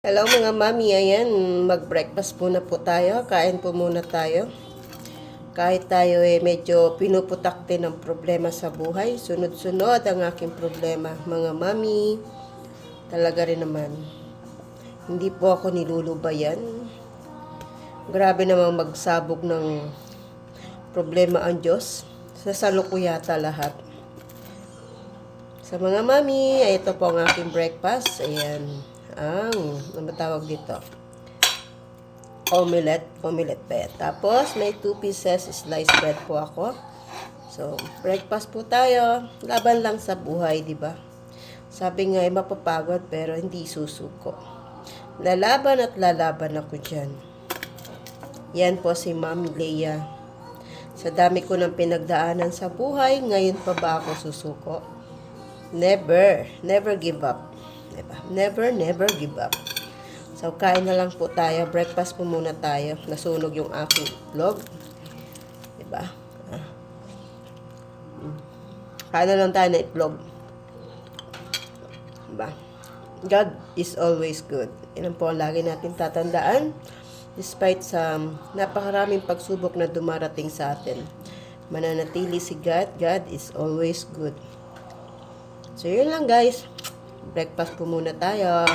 Hello mga mami, ayan, mag-breakfast muna po tayo, kain po muna tayo. Kahit tayo medyo pinuputak din ng problema sa buhay, sunod-sunod ang aking problema. Mga mami, talaga rin naman, hindi po ako nilulubayan. Grabe namang magsabog ng problema ang Diyos, sasalo ko yata lahat. Sa mga mami, ito po ang aking breakfast, ayan. Ano tawag dito? Omelette ba yan? Tapos, may 2 pieces sliced bread po ako. So, breakfast po tayo. Laban lang sa buhay, di ba? Sabi nga, mapapagod pero hindi susuko. Lalaban at lalaban ako dyan. Yan po si Mami Leia. Sa dami ko ng pinagdaanan sa buhay, ngayon pa ba ako susuko? Never give up. Diba? Never give up. So, kain na lang po tayo. Breakfast po muna tayo. Nasunog yung aking itlog. Diba? Kain na lang tayo ng itlog. Diba? God is always good. Yan po ang lagi natin tatandaan. Despite sa napakaraming pagsubok na dumarating sa atin, mananatili si God. God is always good. So, yun lang guys. Breakfast po muna tayo.